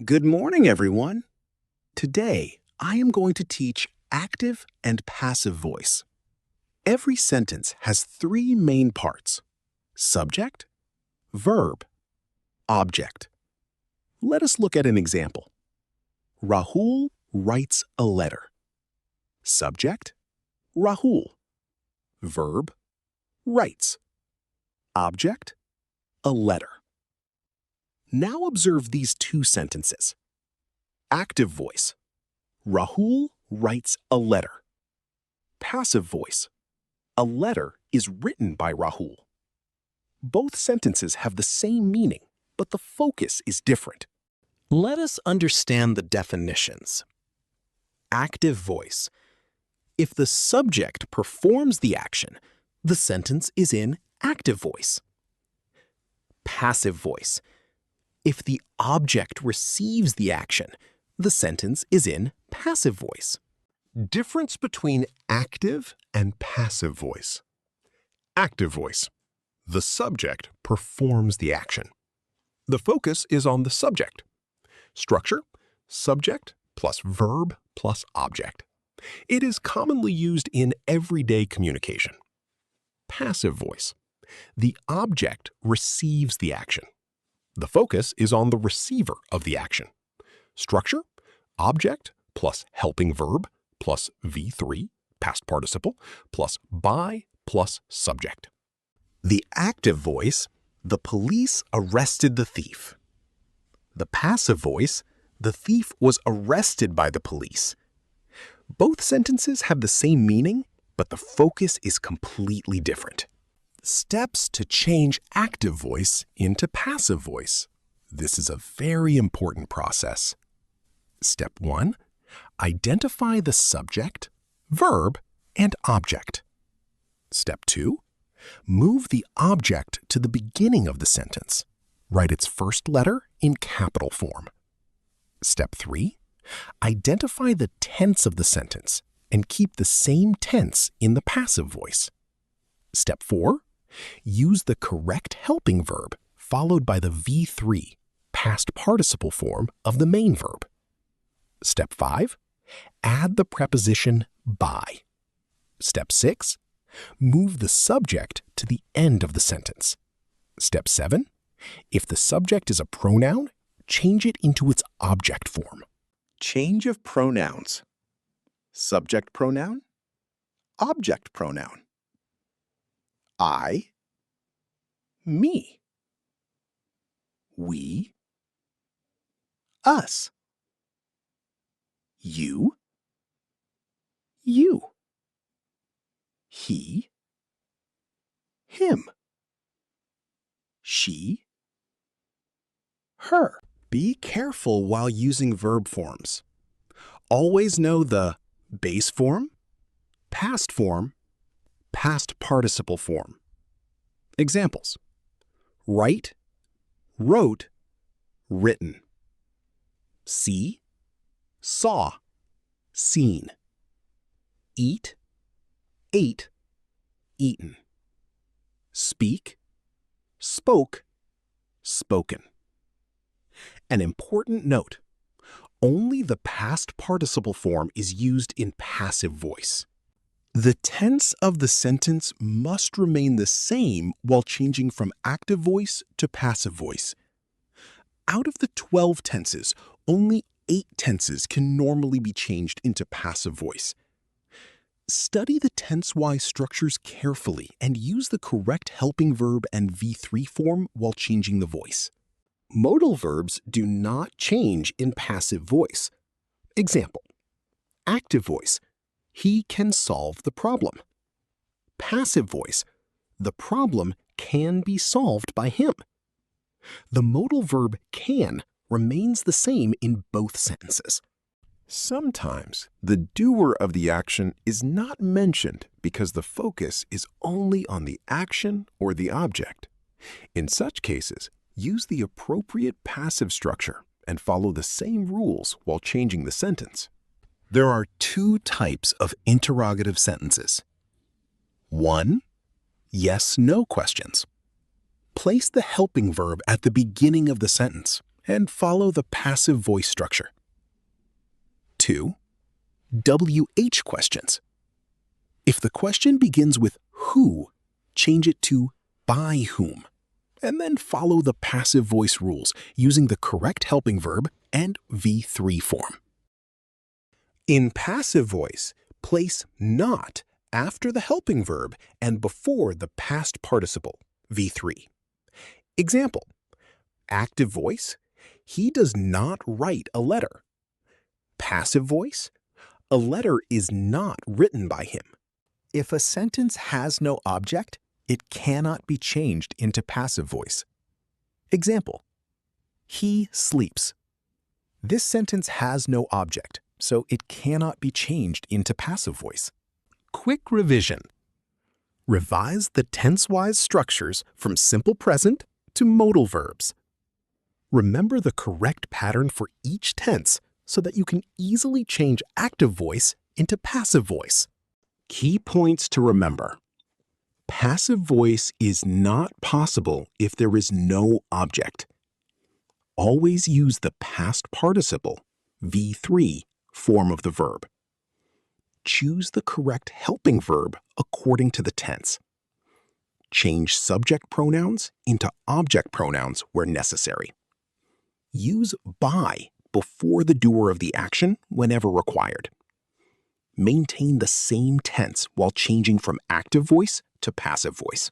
Good morning, everyone. Today, I am going to teach active and passive voice. Every sentence has three main parts: subject, verb, object. Let us look at an example. Rahul writes a letter. Subject, Rahul. Verb, writes. Object, a letter. Now observe these two sentences. Active voice. Rahul writes a letter. Passive voice. A letter is written by Rahul. Both sentences have the same meaning, but the focus is different. Let us understand the definitions. Active voice. If the subject performs the action, the sentence is in active voice. Passive voice. If the object receives the action, the sentence is in passive voice. Difference between active and passive voice. Active voice. The subject performs the action. The focus is on the subject. Structure: subject plus verb plus object. It is commonly used in everyday communication. Passive voice. The object receives the action. The focus is on the receiver of the action. Structure: object plus helping verb plus V3, past participle, plus by plus subject. The active voice, the police arrested the thief. The passive voice, the thief was arrested by the police. Both sentences have the same meaning, but the focus is completely different. Steps to change active voice into passive voice. This is a very important process. Step 1. Identify the subject, verb, and object. Step 2. Move the object to the beginning of the sentence. Write its first letter in capital form. Step 3. Identify the tense of the sentence and keep the same tense in the passive voice. Step 4. Use the correct helping verb followed by the V3, past participle form of the main verb. Step 5. Add the preposition by. Step 6. Move the subject to the end of the sentence. Step 7. If the subject is a pronoun, change it into its object form. Change of pronouns. Subject pronoun, object pronoun. I, me. We, us. You, you. He, him. She, her. Be careful while using verb forms. Always know the base form, past participle form. Examples: write, wrote, written. See, saw, seen. Eat, ate, eaten. Speak, spoke, spoken. An important note: only the past participle form is used in passive voice. The tense of the sentence must remain the same while changing from active voice to passive voice. Out of the 12 tenses, only 8 tenses can normally be changed into passive voice. Study the tense-wise structures carefully and use the correct helping verb and V3 form while changing the voice. Modal verbs do not change in passive voice. Example: active voice: he can solve the problem. Passive voice: the problem can be solved by him. The modal verb can remains the same in both sentences. Sometimes the doer of the action is not mentioned because the focus is only on the action or the object. In such cases, use the appropriate passive structure and follow the same rules while changing the sentence. There are 2 types of interrogative sentences. 1. Yes/no questions. Place the helping verb at the beginning of the sentence and follow the passive voice structure. 2. WH questions. If the question begins with who, change it to by whom, and then follow the passive voice rules using the correct helping verb and V3 form. In passive voice, place not after the helping verb and before the past participle, V3. Example: active voice, he does not write a letter. Passive voice, a letter is not written by him. If a sentence has no object, it cannot be changed into passive voice. Example: he sleeps. This sentence has no object, so it cannot be changed into passive voice. Quick revision. Revise the tense-wise structures from simple present to modal verbs. Remember the correct pattern for each tense so that you can easily change active voice into passive voice. Key points to remember. Passive voice is not possible if there is no object. Always use the past participle, V3, form of the verb. Choose the correct helping verb according to the tense. Change subject pronouns into object pronouns where necessary. Use by before the doer of the action whenever required. Maintain the same tense while changing from active voice to passive voice.